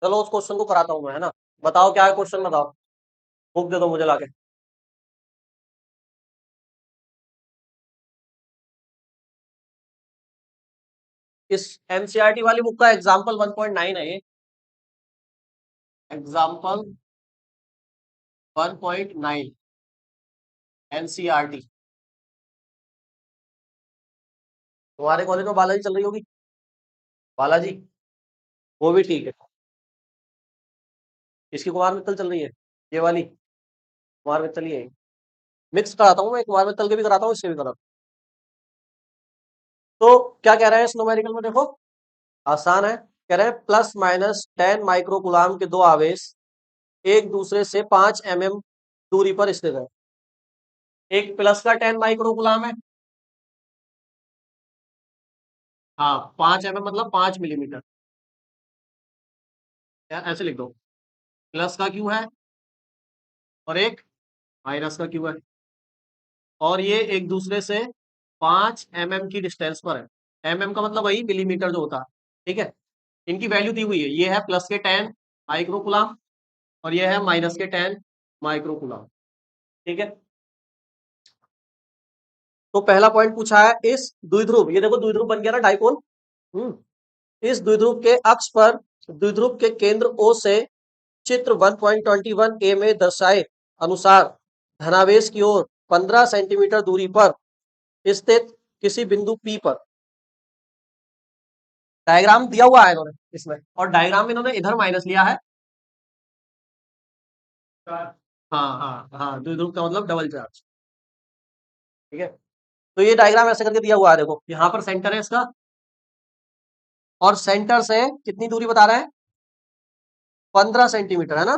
चलो उस क्वेश्चन को कराता हूँ मैं, है ना। बताओ क्या है क्वेश्चन, बताओ। बुक दे दो मुझे लाके। इस एनसीईआरटी वाली बुक का एग्जाम्पल 1.9 है ये। Example 1.9 NCERT. तुम्हारे कॉलेज में बालाजी चल रही होगी। बालाजी, वो भी ठीक है। इसकी कुमार मित्तल चल रही है, ये वाली कुमार मित्तल ही है। मिक्स कराता हूँ मैं, कुमार मित्तल के भी कराता हूँ, इसके भी कराता हूँ। तो क्या कह रहे हैं इस न्यूमेरिकल में, देखो आसान है। कह रहे हैं +- 10 माइक्रोकुलाम के दो आवेश एक दूसरे से 5 mm दूरी पर स्थित है। एक प्लस का 10 माइक्रोकुलाम है। हाँ, 5 mm मतलब 5 मिलीमीटर। ऐसे लिख दो। प्लस का क्यू है और एक माइनस का क्यू है, और ये एक दूसरे से 5 mm की डिस्टेंस पर है। का मतलब वही मिलीमीटर जो होता है। ठीक है। इनकी वैल्यू दी हुई है, ये है +10 माइक्रोकुलाम और ये है -10 माइक्रोकुलाम। ठीक है। तो पहला पॉइंट पूछा है, इस द्विध्रुव, ये देखो द्विध्रुव बन गया ना, डाइपोल। इस द्विध्रुव के अक्ष पर द्विध्रुव के केंद्र O से चित्र 1.21 में दर्शाए अनुसार धनावेश की ओर 15 सेंटीमीटर दूरी पर स्थित किसी बिंदु P पर। डायग्राम दिया हुआ है इन्होंने इसमें, और डायग्राम में इन्होंने इधर माइनस लिया है। हाँ हाँ हाँ, द्विध्रुव का मतलब डबल चार्ज। ठीक है। तो ये डायग्राम ऐसे करके दिया हुआ है, देखो यहाँ पर सेंटर है इसका, और सेंटर से कितनी दूरी बता रहा है, 15 सेंटीमीटर, है ना।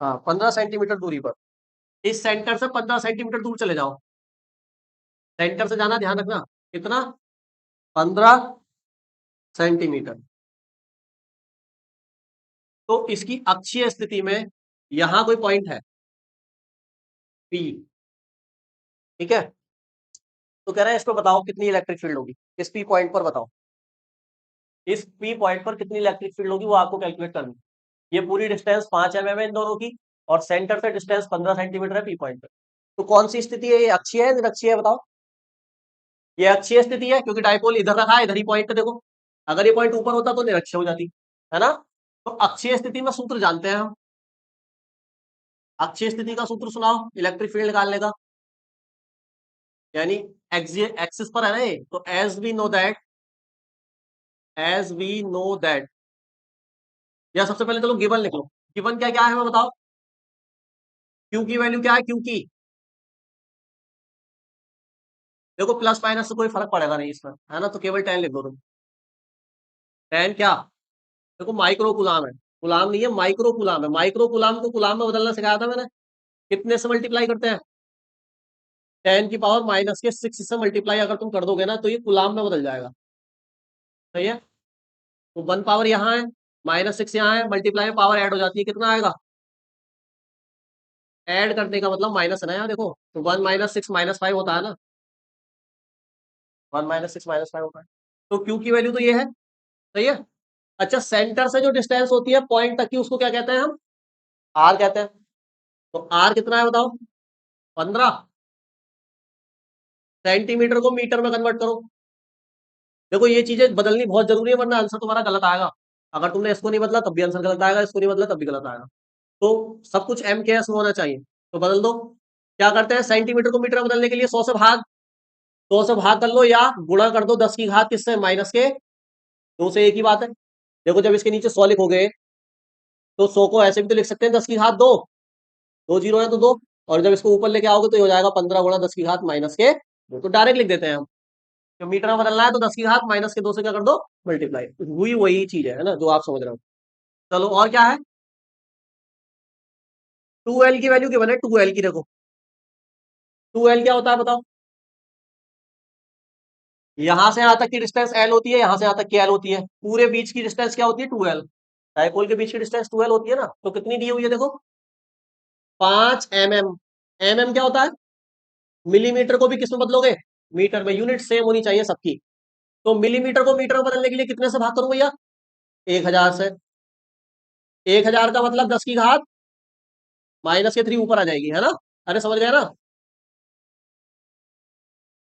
हाँ, 15 सेंटीमीटर दूरी पर। इस सेंटर से 15 सेंटीमीटर दूर चले जाओ। सेंटर से जाना, ध्यान रखना कितना, 15 सेंटीमीटर। तो इसकी अक्षीय स्थिति में यहां कोई पॉइंट है पी। ठीक है। तो कह रहे हैं इस पर बताओ कितनी इलेक्ट्रिक फील्ड होगी, इस पी पॉइंट पर बताओ। इस पी पॉइंट पर कितनी इलेक्ट्रिक फील्ड होगी वो आपको कैलकुलेट करनी है। ये पूरी डिस्टेंस 5 mm है इन दोनों की, और सेंटर से डिस्टेंस 15 सेंटीमीटर है पी पॉइंट पर। तो कौन सी स्थिति है, ये अक्षीय है निरक्षीय है, बताओ। ये अक्षीय स्थिति है, क्योंकि डाइपोल इधर रखा है, इधर ही पॉइंट है, देखो। अगर ये पॉइंट ऊपर होता तो निरक्षीय हो जाती, है ना। तो अक्षीय स्थिति में सूत्र जानते हैं हम। अक्षीय स्थिति का सूत्र सुनाओ इलेक्ट्रिक फील्ड निकालने का। यानी एक्सिस पर है ना ये, तो एज वी नो दैट, या सबसे पहले चलो गिवन लिख लो। गिवन क्या क्या है मैं बताओ। क्यू की वैल्यू क्या है, क्यू की, देखो प्लस माइनस से कोई फर्क पड़ेगा नहीं इसमें, है ना, तो केवल 10 लिख दो तुम। 10 क्या, देखो माइक्रो कुलाम है, कुलाम नहीं है, माइक्रो कुलाम है। माइक्रो कुलाम को कुलाम में बदलना सिखाया था मैंने। कितने से मल्टीप्लाई करते हैं, 10⁻⁻⁶ से मल्टीप्लाई अगर तुम कर दोगे ना, तो ये कुलाम में बदल जाएगा। सही है। तो 1 पावर यहाँ है, -6 यहाँ है, मल्टीप्लाई में पावर ऐड हो जाती है, कितना आएगा। ऐड करने का मतलब माइनस है ना यहाँ, देखो तो 1 - 6 -5 होता है ना। 1 - 6 -5 होता है। तो क्यू की वैल्यू तो ये है। सही है। अच्छा, सेंटर से जो डिस्टेंस होती है पॉइंट तक की, उसको क्या कहते हैं हम, आर कहते हैं। तो आर कितना है बताओ, 15 सेंटीमीटर को मीटर में कन्वर्ट करो। देखो ये चीजें बदलनी बहुत जरूरी है, वरना आंसर तुम्हारा गलत आएगा। अगर तुमने इसको नहीं बदला तब भी आंसर गलत आएगा, इसको नहीं बदला तब भी गलत आएगा। तो सब कुछ एम के एस में होना चाहिए। तो बदल दो। क्या करते हैं, सेंटीमीटर को मीटर में बदलने के लिए 100 से भाग, 100 से भाग कर लो, या गुणा कर दो 10 की घात किससे, -2 से, एक ही बात है। देखो जब इसके नीचे 100 लिखोगे तो 100 को ऐसे भी तो लिख सकते हैं 10 की घात 2, 2 जीरो है तो 2। और जब इसको ऊपर लेके आओगे तो ये हो जाएगा 15 गुणा 10 की घात -2। तो डायरेक्ट लिख देते हैं हम। तो मीटर में बदलना है तो 10 की घात -2 से क्या कर दो, मल्टीप्लाई, हुई वही चीज है ना जो आप समझ रहे हो। चलो और क्या है, 2L की वैल्यू क्या बने, 2L की देखो, 2L क्या होता है बताओ। यहां से यहां तक की डिस्टेंस L होती है, यहां से यहां तक की L होती है, पूरे बीच की डिस्टेंस क्या होती है, 2L। डायपोल के बीच की डिस्टेंस 2L होती है ना, तो कितनी दी हुई है देखो, 5 mm। क्या होता है, मिलीमीटर को भी किस में बदलोगे, मीटर में। यूनिट सेम होनी चाहिए सबकी। तो मिलीमीटर को मीटर में बदलने के लिए कितने से भाग करूं भैया, 1000 से। 1000 का मतलब 10 की घात माइनस के 3 ऊपर आ जाएगी, है ना? अरे समझ गया ना?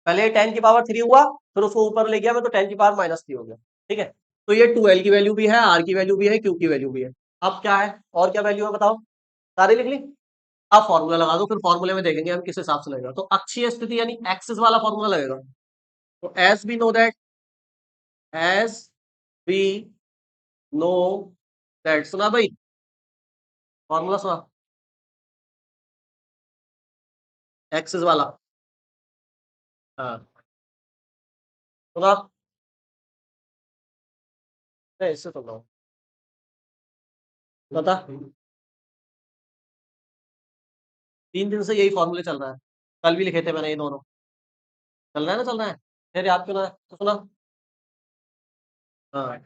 पहले 10 की पावर 3 हुआ, फिर उसको ऊपर ले गया मैं तो 10 की पावर -3 हो गया। ठीक है, तो ये 2l की वैल्यू भी है, r की वैल्यू भी है, q की वैल्यू भी है। अब क्या है, और क्या वैल्यू है बताओ? सारी लिख ली। अब फॉर्मूला लगा दो, फिर फॉर्मूले में देखेंगे हम किस हिसाब से लगेगा। तो अक्षीय स्थिति यानी एक्सिस वाला फॉर्मूला लगेगा। तो as we know that, as we know that, सुना भाई? फॉर्मूला सुना, एक्सिस वाला। हाँ सुना, इससे सुन रहा हूँ, बता। 3 दिन से यही फॉर्मूले चल रहा है, कल भी लिखे थे मैंने ये दोनों। चल रहा है ना, चल रहा है, फिर याद क्यों ना है? तो सुना। हाँ,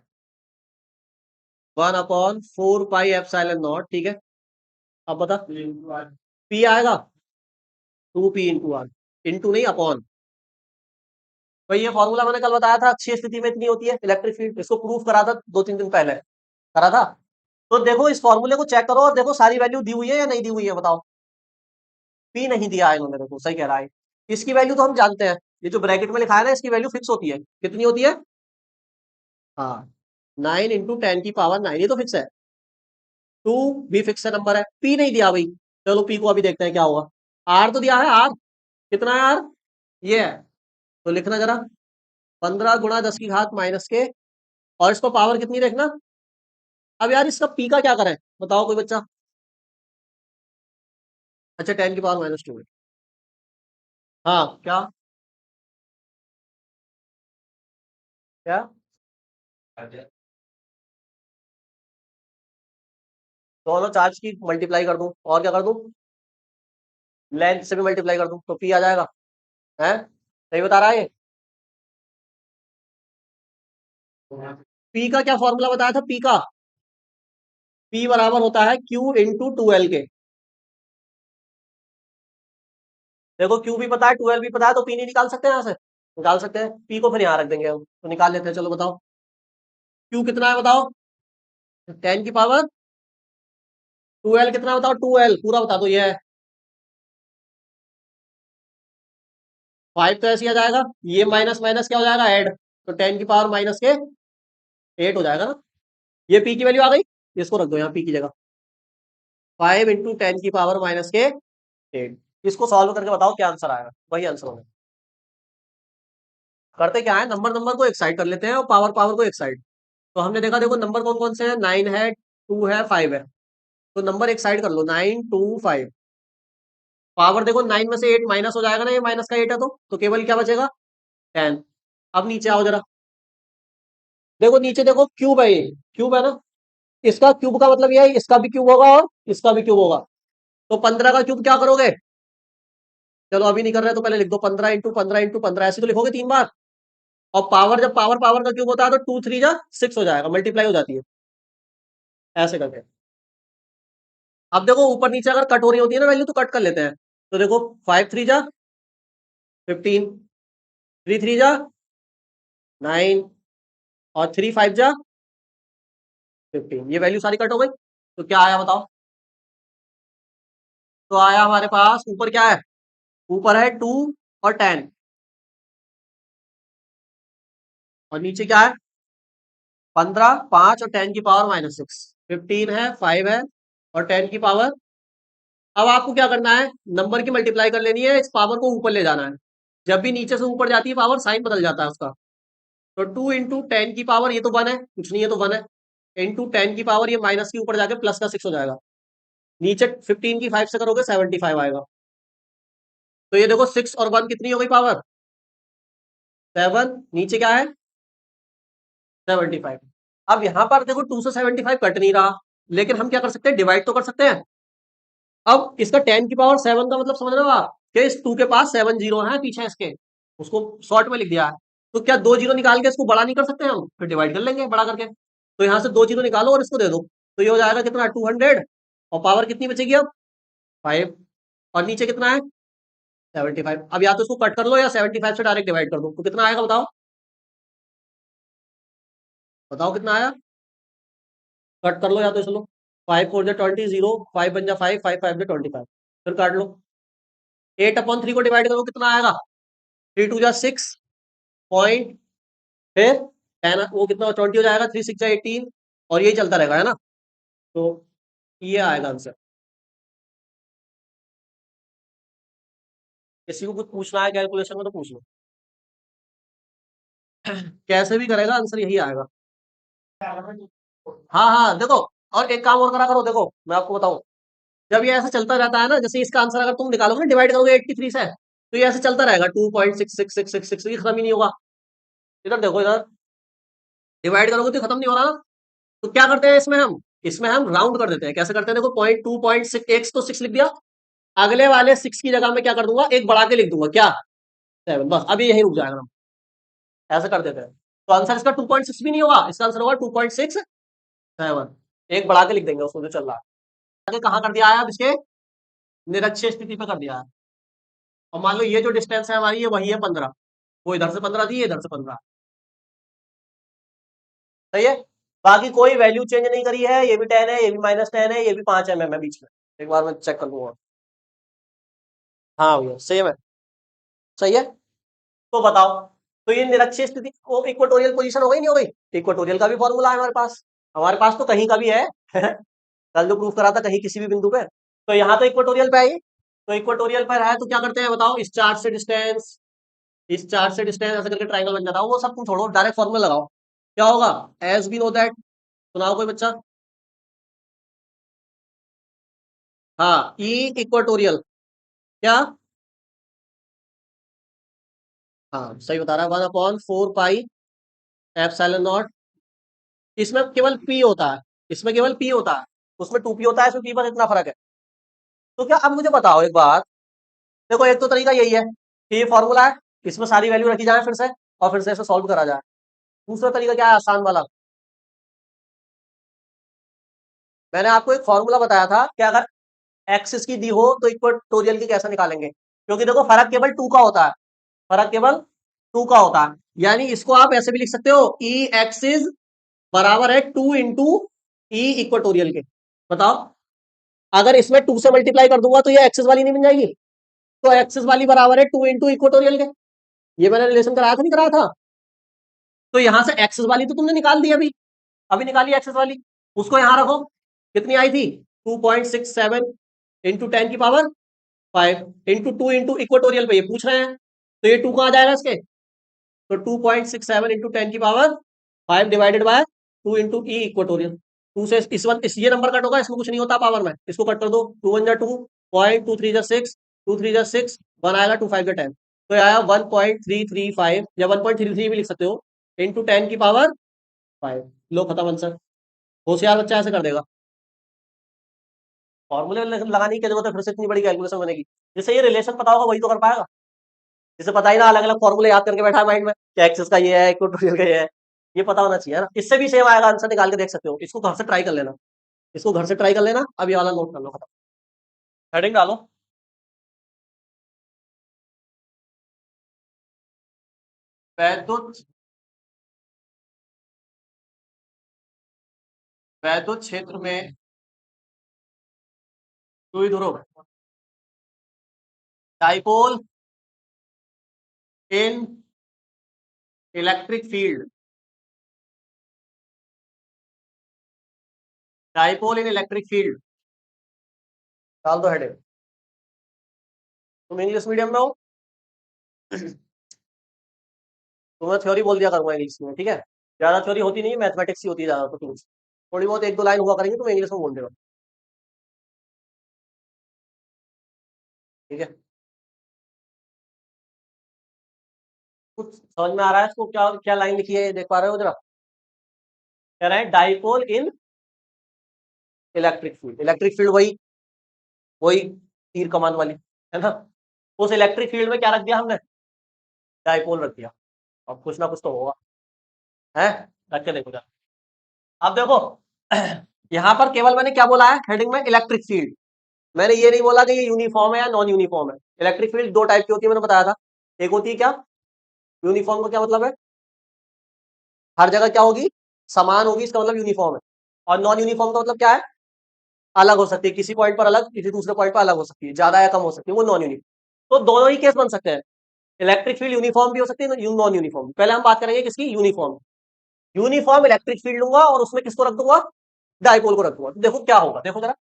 1/4 पाई एप्सिलॉन नॉट, ठीक है। अब बता, पी आएगा 2p×r, इंटू नहीं अपॉन। भाई ये फॉर्मूला मैंने कल बताया था, अच्छी स्थिति में इतनी होती है इलेक्ट्रिक फील्ड, इसको प्रूफ करा था 2-3 दिन पहले, करा था। तो देखो इस फॉर्मूले को चेक करो और देखो सारी वैल्यू दी हुई है या नहीं दी हुई है, बताओ। पी नहीं दिया है इन्होंने, देखो सही कह रहा है। इसकी वैल्यू तो हम जानते हैं, ये जो ब्रैकेट में लिखा है ना, इसकी वैल्यू फिक्स होती है। कितनी होती है? हाँ, 9 × 10⁻⁹, ये तो फिक्स है। 2 भी फिक्स है नंबर है। पी नहीं दिया भाई, चलो पी को अभी देखते हैं क्या होगा। आर तो दिया है, आर कितना है? आर ये है, तो लिखना जरा, 15 × 10⁻⁻के, और इसको पावर कितनी देखना। अब यार इसका पी का क्या करें, बताओ कोई बच्चा? अच्छा, 10⁻²। हाँ क्या, क्या? दोनों चार्ज की मल्टीप्लाई कर दूं, और क्या कर दूं? लेंथ से भी मल्टीप्लाई कर दूं तो पी आ जाएगा, है? सही बता रहा है ये? पी का क्या फॉर्मूला बताया था, पी का? पी बराबर होता है Q×2l के। देखो क्यू भी पता है, 2l भी पता है, तो पी नहीं निकाल सकते यहाँ से? निकाल सकते हैं, पी को फिर यहाँ रख देंगे हम, तो निकाल लेते हैं। चलो बताओ, क्यू कितना है बताओ? 10⁻²। कितना बताओ? 2l पूरा बता दो। ये है 5, तो ऐसे ही आ जाएगा। ये माइनस माइनस क्या हो जाएगा, ऐड, तो 10⁻−8 हो जाएगा ना। ये पी की वैल्यू आ गई, इसको रख दो यहाँ पी की जगह। 5 × 10⁻⁸ इसको सॉल्व करके बताओ क्या आंसर आएगा, वही आंसर होगा। करते क्या है, नंबर नंबर को एक साइड कर लेते हैं और पावर पावर को एक साइड। तो हमने देखा, देखो नंबर कौन कौन से हैं, 9 है, 2 है, 5 है। तो नंबर एक साइड कर लो, 9, 2, 5। पावर देखो 9 में से 8 माइनस हो जाएगा ना, ये माइनस का 8 है, तो केवल क्या बचेगा, 10। अब नीचे आओ जरा, देखो नीचे देखो, क्यूब है, ये क्यूब है ना। इसका क्यूब का मतलब ये है, इसका भी क्यूब होगा और इसका भी क्यूब होगा। तो 15 का क्यूब क्या करोगे? चलो अभी नहीं कर रहे तो पहले लिख दो, 15 × 15 × 15, ऐसे तो लिखोगे 3 बार। और पावर, जब पावर पावर का क्यूब होता है तो 2 3 जा 6 हो जाएगा, मल्टीप्लाई हो जाती है, ऐसे करके। अब देखो ऊपर नीचे अगर कट हो रही होती है ना वैल्यू, तो कट कर लेते हैं। तो देखो 5 3 जा 15, 3 3 जा 9, और 3 5 जा 15, ये वैल्यू सारी कट हो गई। तो क्या आया बताओ? तो आया हमारे पास ऊपर क्या है, ऊपर है 2 और 10, और नीचे क्या है, 15, 5 और 10 की पावर -6, 15 है, 5 है, और 10 की पावर। अब आपको क्या करना है, नंबर की मल्टीप्लाई कर लेनी है, इस पावर को ऊपर ले जाना है। जब भी नीचे से ऊपर जाती है पावर, साइन बदल जाता है उसका। तो 2 × 10 की पावर, ये तो 1 है, कुछ नहीं है तो 1 है, इंटू 10 की पावर, ये माइनस के ऊपर जाके प्लस का 6 हो जाएगा। नीचे 15 की 5 से करोगे 75 आएगा। तो ये देखो 6 और 1 कितनी हो गई पावर, 7। नीचे क्या है, 75। अब यहां पर देखो 2 से 75 कट नहीं रहा, लेकिन हम क्या कर सकते हैं, डिवाइड तो कर सकते हैं। अब इसका 10 की पावर 7 का मतलब समझ रहे हो आप, कि इस 2 के पास 7 जीरो है पीछे इसके, उसको शॉर्ट में लिख दिया है। तो क्या 2 जीरो निकाल के इसको बड़ा नहीं कर सकते हम, फिर डिवाइड कर लेंगे बड़ा करके। तो यहाँ से 2 जीरो निकालो और इसको दे दो, तो ये हो जाएगा कितना, 200। और पावर कितनी बचेगी अब, 5। और नीचे कितना है, 75। अब या तो इसको कट कर लो या 75 से डायरेक्ट डिवाइड कर दो, तो कितना आएगा बताओ? बताओ कितना आया, कट कर लो या तो चलो, 5 4 20, 0 5 बन जा 5 5 5 25, फिर काट लो। 8/3 को डिवाइड करो कितना आएगा? 3 2 जा 6 पॉइंट, फिर 10 वो कितना 20 हो जाएगा, 3 6 जा 18, और यही चलता रहेगा, है ना? तो ये आएगा आंसर। किसी को कुछ पूछना है कैलकुलेशन में तो पूछ लो। कैसे भी करेगा आंसर यही आएगा। हाँ हाँ देखो, और एक काम और करा करो, देखो मैं आपको बताऊं, जब ये ऐसे चलता रहता है ना, जैसे इसका आंसर अगर तुम निकालोगे ना, डिवाइड करोगे 83 से, तो ये ऐसे चलता रहेगा 2.66666, ये खत्म ही नहीं होगा। इधर देखो, इधर डिवाइड करोगे तो खत्म नहीं हो रहा ना। तो क्या करते हैं इसमें हम राउंड कर देते हैं। कैसे करते हैं देखो, 0.2.6 एक्स तो 6 लिख दिया, अगले वाले 6 की जगह में क्या कर दूंगा, एक बढ़ा के लिख दूंगा, क्या 7, बस अभी यही रुक जाएगा हम। ऐसे कर देते हैं, तो आंसर इसका 2.6 भी नहीं होगा, इसका आंसर होगा 2.67, एक बढ़ा के लिख देंगे उसको जो चल रहा है। आगे कहाँ कर दिया है अब इसके, निरक्षीय स्थिति पे कर दिया है। और मान लो ये जो डिस्टेंस है हमारी, ये वही है 15, वो इधर से 15 थी, इधर से 15, सही है। बाकी कोई वैल्यू चेंज नहीं करी है, ये भी 10 है, ये भी -10 है, ये भी 5 mm है बीच में। एक बार मैं चेक कर लूंगा। हाँ भैया सेम है, सही है। तो बताओ, तो ये निरक्षीय स्थिति को इक्वेटोरियल पोजीशन हो गई नहीं हो गई? इक्वेटोरियल का भी फॉर्मूला है हमारे पास तो कहीं का भी है। कल जो प्रूफ करा था, कहीं किसी भी बिंदु पे, तो यहाँ तो इक्वेटोरियल पे है। तो इक्वेटोरियल पर है तो क्या करते हैं बताओ, इस चार्ज से डिस्टेंस ऐसे करके ट्राइंगल बन जाता है। वो सब तुम छोड़ो, डायरेक्ट फॉर्मूला लगाओ। क्या होगा? एज वी नो दैट, सुनाओ कोई बच्चा। हाँ, ई इक्वेटोरियल, क्या? हाँ सही बता रहा है, 1/4 पाई एप्सिलॉन नॉट। इसमें केवल पी होता है, इसमें केवल पी होता है, उसमें 2p होता है, इसमें p बस इतना फर्क है। तो क्या, अब मुझे बताओ एक बात, देखो एक तो तरीका यही है कि ये फॉर्मूला है, इसमें सारी वैल्यू रखी जाए फिर से, और फिर से इसे सॉल्व करा जाए। दूसरा तरीका क्या है, आसान वाला। मैंने आपको एक फॉर्मूला बताया था कि अगर एक्सिस की दी हो तो इक्वेटोरियल की कैसे निकालेंगे, क्योंकि देखो फर्क केवल 2 का होता है, फर्क केवल 2 का होता है। यानी इसको आप ऐसे भी लिख सकते हो, ई एक्सिस बराबर है 2 इंटू ई इक्वेटोरियल के। बताओ, अगर इसमें 2 से मल्टीप्लाई कर दूंगा तो ये एक्सिस वाली नहीं बन जाएगी? तो एक्सिस वाली बराबर है 2 इंटू इक्वेटोरियल के। ये मैंने रिलेशन कराया था, नहीं कराया था? तो यहां से एक्सिस वाली तो तुमने निकाल दी, अभी अभी निकाली एक्सिस वाली, उसको यहां रखो। कितनी आई थी? 2.67 इंटू 10⁵ इंटू 2 इंटू इक्वेटोरियल पे ये पूछ रहे हैं, तो ये 2 कहां जाएगा इसके? तो 2.67 into 10⁵ divided by 2 into E equatorial. 2 से इस ये नंबर कट होगा, इसमें कुछ नहीं होता पावर में, इसको कट कर दो। 2 1 जा 2, 2.2 3 जा 6, 2 3 जा 6, 1 आएगा, 2 5 जा 10, तो ये आया 1.335, या 1.33 भी लिख सकते हो, इंटू 10⁵ लो खत्म आंसर। होशियार बच्चा ऐसे कर देगा। फॉर्मूले लगाने की क्या जरूरत है, फिर से इतनी बड़ी कैलकुलेशन बनेगी? जिसे ये रिलेशन पता होगा वही तो कर पाएगा, जिसे पता ही ना अलग अलग फॉर्मूले याद करके बैठा है माइंड में, क्या एक्सिस का ये है, इक्वेटोरियल का ये है, ये पता होना चाहिए ना। इससे भी सेम आएगा आंसर, निकाल के देख सकते हो। इसको घर से ट्राई कर लेना, इसको घर से ट्राई कर लेना, अब ये वाला नोट कर लो, खत्म। हेडिंग डालो, वैद्युत वैद्युत क्षेत्र में द्विध्रुव डाइपोल इन इलेक्ट्रिक फील्ड, डाइपोल इन इलेक्ट्रिक फील्ड, डाल दो हेडिंग। तुम इंग्लिश मीडियम में हो, तो मैं थ्योरी बोल दिया करूंगा इंग्लिश में, ठीक है? ज्यादा थ्योरी होती नहीं है, मैथमेटिक्स ही होती है ज्यादा, तो थोड़ी बहुत एक दो लाइन हुआ करेंगे, तुम इंग्लिश में बोल देगा, ठीक है? कुछ समझ में आ रहा है इसको, क्या क्या लाइन लिखी है, देख पा रहे हो जरा? कह रहे हैं डाइपोल इन इलेक्ट्रिक फील्ड, इलेक्ट्रिक फील्ड वही वही तीर कमान वाली, है ना? उस इलेक्ट्रिक फील्ड में क्या रख दिया हमने? डाइपोल रख दिया। अब कुछ ना कुछ तो होगा, है? रख के देखो जरा। अब देखो, यहां पर केवल मैंने क्या बोला है हेडिंग में, इलेक्ट्रिक फील्ड। मैंने ये नहीं बोला कि ये यूनिफॉर्म है या नॉन यूनिफॉर्म है। इलेक्ट्रिक फील्ड दो टाइप की होती है, मैंने बताया था। एक होती है क्या, यूनिफॉर्म का क्या मतलब है, हर जगह क्या होगी, समान होगी, इसका मतलब यूनिफॉर्म है। और नॉन यूनिफॉर्म का मतलब क्या है, अलग हो सकती है, किसी पॉइंट पर अलग, किसी दूसरे पॉइंट पर अलग हो सकती है, ज्यादा या कम हो सकती है, वो नॉन यूनिफॉर्म। तो दोनों ही केस बन सकते हैं, इलेक्ट्रिक फील्ड यूनिफॉर्म भी हो सकती है, नॉन यूनिफॉर्म। पहले हम बात करेंगे किसकी, यूनिफॉर्म। यूनिफॉर्म इलेक्ट्रिक फील्ड लूंगा और उसमें किसको रख दूंगा, डाइपोल को रख दूंगा। तो देखो क्या होगा, देखो जरा,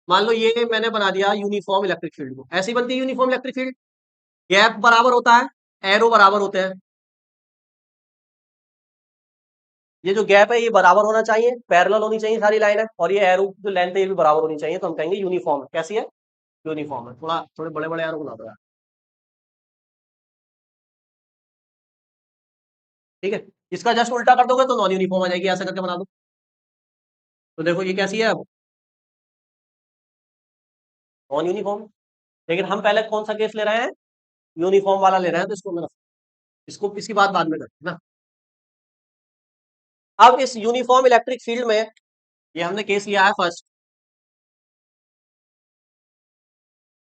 मान लो ये मैंने बना दिया यूनिफॉर्म इलेक्ट्रिक फील्ड को, ऐसी बनती है यूनिफॉर्म इलेक्ट्रिक फील्ड। गैप बराबर होता है, एरो बराबर होते हैं, ये जो गैप है ये बराबर होना चाहिए, पैरेलल होनी चाहिए सारी लाइन है, और ये एरो जो लेंथ है ये भी बराबर होनी चाहिए, तो हम कहेंगे यूनिफॉर्म है। कैसी है, यूनिफॉर्म है। थोड़े बड़े बड़े एरो बना दो यार, ठीक है। इसका जस्ट उल्टा कर दोगे तो नॉन यूनिफॉर्म आ जाएगी, ऐसा करके बना दो। तो देखो ये कैसी है अब, नॉन यूनिफॉर्म। लेकिन हम पहले कौन सा केस ले रहे हैं, यूनिफॉर्म वाला ले रहे हैं, तो इसको मेरा, इसको इसकी बात बाद में करते हैं ना। अब इस यूनिफॉर्म इलेक्ट्रिक फील्ड में ये हमने केस लिया है फर्स्ट,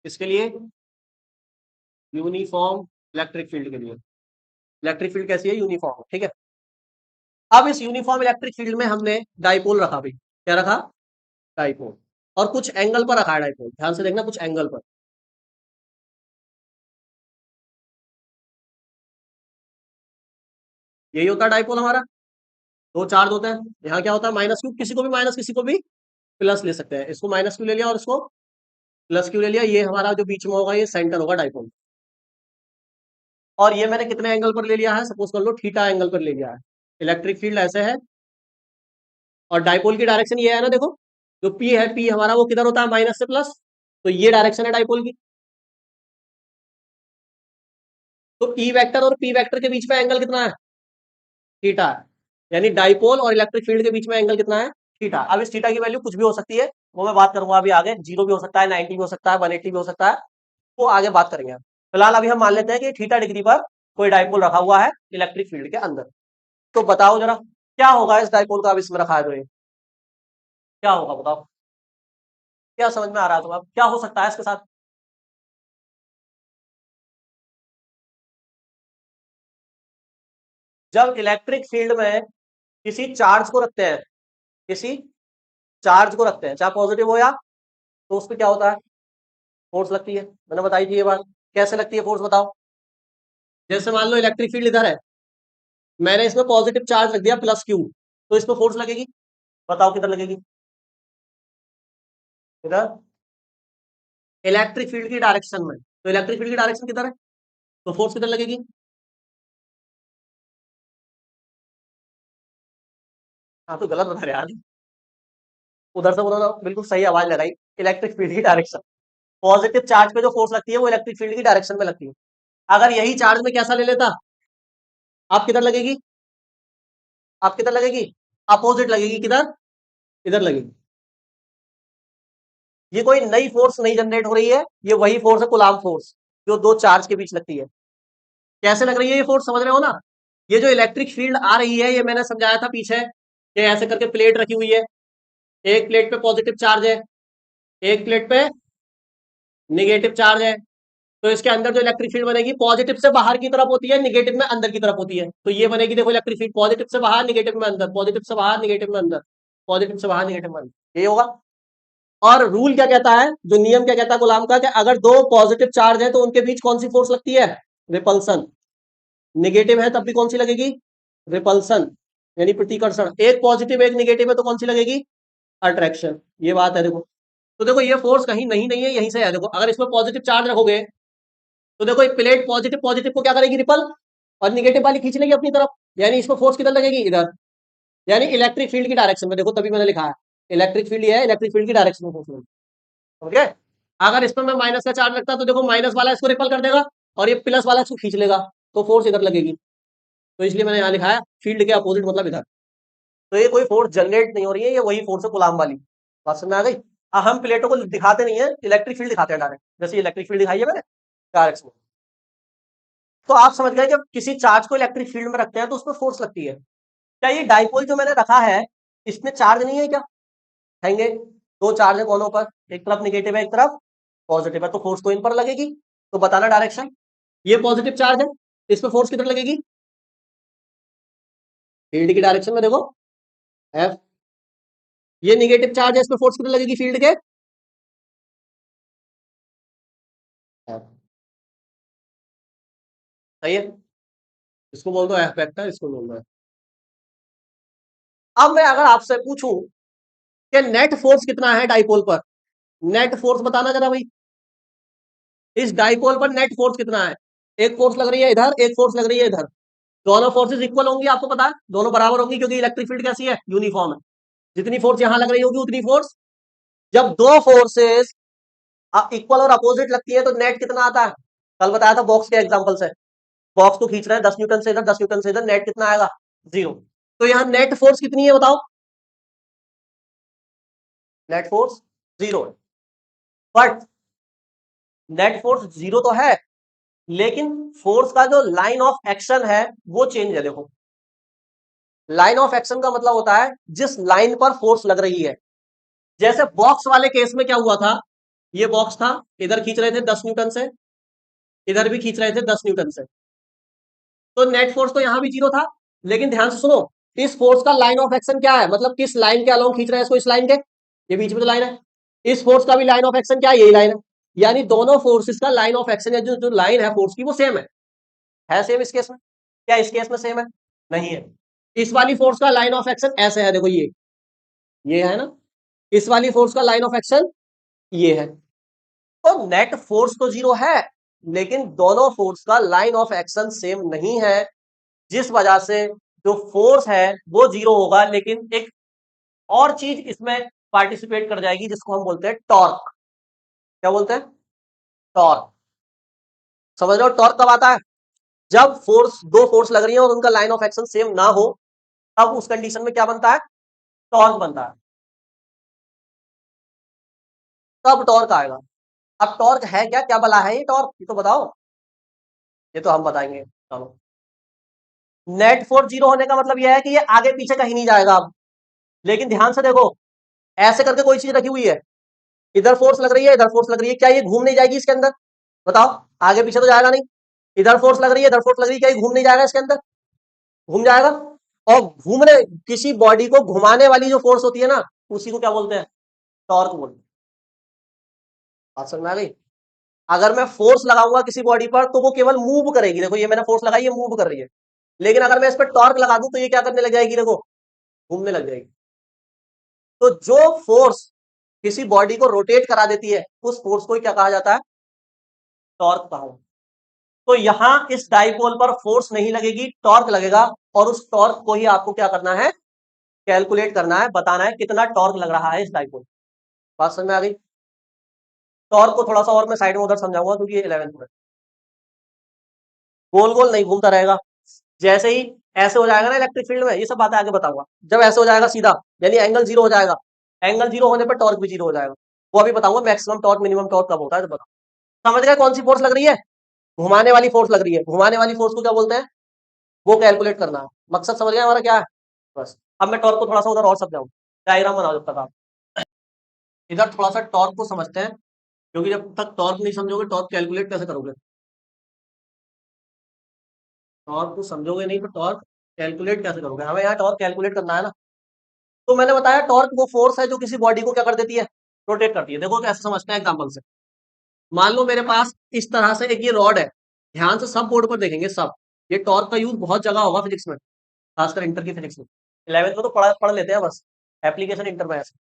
इसके लिए यूनिफॉर्म इलेक्ट्रिक फील्ड के लिए, इलेक्ट्रिक फील्ड कैसी है, यूनिफॉर्म, ठीक है। अब इस यूनिफॉर्म इलेक्ट्रिक फील्ड में हमने डाइपोल रखा भाई, क्या रखा, डाइपोल, और कुछ एंगल पर रखा है डाइपोल, ध्यान से देखना, कुछ एंगल पर। यही होता है डाइपोल हमारा, दो चार्ज होते हैं, यहाँ क्या होता है माइनस क्यू, किसी को भी माइनस किसी को भी प्लस ले सकते हैं, इसको माइनस क्यू ले लिया और इसको प्लस क्यू ले लिया, ये हमारा जो बीच में होगा ये सेंटर होगा डाइपोल। और ये मैंने कितने एंगल पर ले लिया है, सपोज कर लो थीटा एंगल पर ले लिया है। इलेक्ट्रिक फील्ड ऐसे है, और डाइपोल की डायरेक्शन ये है ना, देखो जो पी है, पी हमारा वो किधर होता है, माइनस से प्लस, तो ये डायरेक्शन है डाइपोल की। तो पी वेक्टर और पी वेक्टर के बीच में एंगल कितना है, थीटा है। यानी डाइपोल और इलेक्ट्रिक फील्ड के बीच में एंगल कितना है, थीटा। अब इस थीटा की वैल्यू कुछ भी हो सकती है, वो मैं बात करूंगा अभी आगे, 0 भी हो सकता है, 90 भी हो सकता है, 180 भी हो सकता है, वो आगे बात करेंगे। फिलहाल अभी हम मान लेते हैं कि थीटा डिग्री पर कोई डाइपोल रखा हुआ है इलेक्ट्रिक फील्ड के अंदर। तो बताओ जरा क्या होगा इस डाइपोल का, अब इसमें रखा है तो ये क्या होगा, बताओ क्या समझ में आ रहा है तुम्हें, क्या हो सकता है इसके साथ। जब इलेक्ट्रिक फील्ड में किसी चार्ज को रखते हैं, किसी चार्ज को रखते हैं, चाहे पॉजिटिव हो या, तो उस पर क्या होता है, फोर्स लगती है, मैंने बताई थी ये बात। कैसे लगती है फोर्स, बताओ। जैसे मान लो इलेक्ट्रिक फील्ड इधर है, मैंने इसमें पॉजिटिव चार्ज रख दिया प्लस क्यू, तो इस पर फोर्स लगेगी, बताओ किधर लगेगी, इधर इलेक्ट्रिक फील्ड की डायरेक्शन में। तो इलेक्ट्रिक फील्ड की डायरेक्शन किधर है, तो फोर्स किधर लगेगी, हाँ तो गलत बता रहे यार, उधर से उन्होंने बिल्कुल सही आवाज लगाई, इलेक्ट्रिक फील्ड की डायरेक्शन। पॉजिटिव चार्ज पे जो फोर्स लगती है वो इलेक्ट्रिक फील्ड की डायरेक्शन में लगती है। अगर यही चार्ज में कैसा ले लेता, आप किधर लगेगी, आप किधर लगेगी, अपोजिट लगेगी, किधर, इधर लगेगी। ये कोई नई फोर्स नहीं जनरेट हो रही है, ये वही फोर्स है कुलाम फोर्स, जो दो चार्ज के बीच लगती है। कैसे लग रही है ये फोर्स, समझ रहे हो ना। ये जो इलेक्ट्रिक फील्ड आ रही है, ये मैंने समझाया था पीछे, कि ऐसे करके प्लेट रखी हुई है, एक प्लेट पे पॉजिटिव चार्ज है, एक प्लेट पे निगेटिव चार्ज है। तो इसके अंदर जो इलेक्ट्रिक फील्ड बनेगी पॉजिटिव से बाहर की तरफ होती है, निगेटिव में अंदर की तरफ होती है। तो ये बनेगी देखो इलेक्ट्रिक फील्ड, पॉजिटिव से बाहर निगेटिव में अंदर, पॉजिटिव से बाहर निगेटिव में अंदर, पॉजिटिव से बाहर निगेटिव में अंदर, ये होगा। और रूल क्या कहता है, जो नियम क्या कहता है गुलाम का, कि अगर दो पॉजिटिव चार्ज है तो उनके बीच कौन सी फोर्स लगती है, रिपल्सन। निगेटिव है तब भी कौन सी लगेगी, रिपल्सन, यानी प्रतिकर्षण। एक पॉजिटिव एक निगेटिव है तो कौन सी लगेगी, अट्रैक्शन। ये बात है देखो। तो देखो ये फोर्स कहीं नहीं नहीं है, यहीं से है। देखो अगर इसमें पॉजिटिव चार्ज रखोगे तो देखो एक प्लेट पॉजिटिव पॉजिटिव को क्या करेगी, रिपल, और निगेटिव वाली खींच लेगी अपनी तरफ, यानी इसको फोर्स किधर लगेगी, इधर, यानी इलेक्ट्रिक फील्ड की डायरेक्शन में। देखो तभी मैंने लिखा है इलेक्ट्रिक फील्ड, ये है इलेक्ट्रिक फील्ड की डायरेक्शन में फोर्स लगेगी। ओके। अगर इसमें मैं माइनस का चार्ज रखता तो देखो माइनस वाला इसको रिपल कर देगा, और ये प्लस वाला इसको खींच लेगा, तो फोर्स इधर लगेगी। तो इसलिए मैंने यहाँ लिखा है फील्ड के अपोजिट मतलब इधर। तो ये कोई फोर्स जनरेट नहीं हो रही है, ये वही फोर्स है कुलाम वाली। बात समझ में आ गई। हम प्लेटों को दिखाते नहीं है, इलेक्ट्रिक फील्ड दिखाते हैं डायरेक्ट, जैसे इलेक्ट्रिक फील्ड दिखाई है मैंने डायरेक्ट में। तो आप समझ गए जब किसी चार्ज को इलेक्ट्रिक फील्ड में रखते हैं तो उसमें फोर्स लगती है। क्या ये डाइपोल जो मैंने रखा है इसमें चार्ज नहीं है क्या, कहेंगे दो चार्ज है कोनों पर, एक तरफ निगेटिव है एक तरफ पॉजिटिव है, तो फोर्स तो इन पर लगेगी। तो बताना डायरेक्शन, ये पॉजिटिव चार्ज है, इस पर फोर्स किधर लगेगी, फील्ड की डायरेक्शन में देखो, एफ। ये निगेटिव चार्ज है, इस पे फोर्स कितनी लगेगी फील्ड के? F। सही है, इसको बोल दो एफ वेक्टर, इसको बोल दो। अब मैं अगर आपसे पूछूं कि नेट फोर्स कितना है डाइपोल पर, नेट फोर्स बताना जरा भाई, इस डाइपोल पर नेट फोर्स कितना है? एक फोर्स लग रही है इधर, एक फोर्स लग रही है इधर, दोनों फोर्सेस इक्वल होंगी, आपको पता है दोनों बराबर होंगी, क्योंकि इलेक्ट्रिक फील्ड कैसी है, यूनिफॉर्म है। जितनी फोर्स यहां लग रही होगी उतनी फोर्स, जब दो फोर्सेस इक्वल और अपोजिट लगती है तो नेट कितना आता है? कल बताया था बॉक्स के एग्जांपल से, बॉक्स को खींच रहे हैं 10 न्यूटन से इधर, 10 न्यूटन से इधर, नेट कितना आएगा? 0। तो यहाँ नेट फोर्स कितनी है बताओ? नेट फोर्स 0 है। बट नेट फोर्स 0 तो है, लेकिन फोर्स का जो लाइन ऑफ एक्शन है वो चेंज है। देखो, लाइन ऑफ एक्शन का मतलब होता है जिस लाइन पर फोर्स लग रही है। जैसे बॉक्स वाले केस में क्या हुआ था, ये बॉक्स था, इधर खींच रहे थे 10 न्यूटन से, इधर भी खींच रहे थे 10 न्यूटन से, तो नेट फोर्स तो यहां भी 0 था। लेकिन ध्यान से सुनो, इस फोर्स का लाइन ऑफ एक्शन क्या है, मतलब किस लाइन के अलोंग खींच रहे हैं इसको, इस लाइन के, ये बीच में जो लाइन है, इस फोर्स का भी लाइन ऑफ एक्शन क्या है, यही लाइन है। यानी दोनों फोर्सेस का लाइन ऑफ एक्शन या जो लाइन है फोर्स की वो सेम है सेम इस केस में? क्या इस केस में सेम है? नहीं है। इस वाली फोर्स का लाइन ऑफ एक्शन ऐसे है, देखो ये है ना, इस वाली फोर्स का लाइन ऑफ एक्शन ये है। तो नेट फोर्स तो 0 है, लेकिन दोनों फोर्स का लाइन ऑफ एक्शन सेम नहीं है, जिस वजह से जो फोर्स है वो 0 होगा, लेकिन एक और चीज इसमें पार्टिसिपेट कर जाएगी जिसको हम बोलते हैं टॉर्क। क्या बोलते हैं? टॉर्क। समझ रहे हो टॉर्क कब आता है? जब फोर्स, दो फोर्स लग रही है और उनका लाइन ऑफ एक्शन सेम ना हो, तब उस कंडीशन में क्या बनता है? टॉर्क बनता है, तब टॉर्क आएगा। अब टॉर्क है क्या, क्या बला है ये टॉर्क, ये तो बताओ। ये तो हम बताएंगे, चलो। नेट फोर्स 0 होने का मतलब यह है कि ये आगे पीछे कहीं नहीं जाएगा अब। लेकिन ध्यान से देखो, ऐसे करके कोई चीज रखी हुई है, इधर फोर्स लग रही है, इधर फोर्स लग रही है, क्या ये घूम नहीं जाएगी इसके अंदर? बताओ, आगे पीछे तो जाएगा नहीं। इधर फोर्स लग रही है, इधर फोर्स लग रही है, क्या ये घूम नहीं जाएगा इसके अंदर? घूम जाएगा। और घूमने, किसी बॉडी को घुमाने वाली जो फोर्स होती है ना, उसी को क्या बोलते हैं? टॉर्क बोलते हैं। बात समझ में आ गई? अगर मैं फोर्स लगाऊंगा किसी बॉडी पर तो वो केवल मूव करेगी, देखो ये मैंने फोर्स लगाई, ये मूव कर रही है। लेकिन अगर मैं इस पर टॉर्क लगा दूं तो ये क्या करने लग जाएगी, देखो घूमने लग जाएगी। तो जो फोर्स किसी बॉडी को रोटेट करा देती है उस फोर्स को क्या कहा जाता है? टॉर्क कहा जाता है। तो यहां इस डाइपोल पर फोर्स नहीं लगेगी, टॉर्क लगेगा, और उस टॉर्क को ही आपको क्या करना है? कैलकुलेट करना है, बताना है कितना टॉर्क लग रहा है इस डाइपोल। बात समझ में आ गई? टॉर्क को थोड़ा सा और मैं साइड में उधर समझाऊंगा, क्योंकि ये 11th में गोल गोल नहीं घूमता रहेगा। जैसे ही ऐसे हो जाएगा ना इलेक्ट्रिक फील्ड में, ये सब बातें आगे बताऊंगा, जब ऐसे हो जाएगा सीधा, यानी एंगल 0 हो जाएगा, एंगल 0 होने पर टॉर्क भी 0 हो जाएगा। वो अभी बताऊंगा मैक्सिमम टॉर्क मिनिमम टॉर्क कब होता है, तो बताओ। समझ गए कौन सी फोर्स लग रही है? घुमाने वाली फोर्स लग रही है, घुमाने वाली फोर्स को क्या बोलते हैं? वो कैलकुलेट करना है। मकसद समझ गया हमारा क्या है? बस। अब मैं टॉर्क को थोड़ा सा उधर और समझाऊं, डायग्राम बनाओ जब तक आप। इधर थोड़ा सा टॉर्क को समझते हैं, क्योंकि जब तक टॉर्क नहीं समझोगे टॉर्क कैलकुलेट कैसे करोगे? टॉर्क को समझोगे नहीं तो टॉर्क कैलकुलेट कैसे करोगे? हमें यहाँ टॉर्क कैलकुलेट करना है ना। तो मैंने बताया टॉर्क वो फोर्स है जो किसी बॉडी को क्या कर देती है? रोटेट करती है। देखो कैसे समझते हैं एग्जांपल से। मान लो मेरे पास इस तरह से एक ये रॉड है, ध्यान से सब बोर्ड पर देखेंगे सब, ये टॉर्क का यूज बहुत जगह होगा फिजिक्स में, खासकर इंटर की फिजिक्स में। 11th में तो पढ़ लेते हैं बस, एप्लीकेशन इंटर में ऐसे,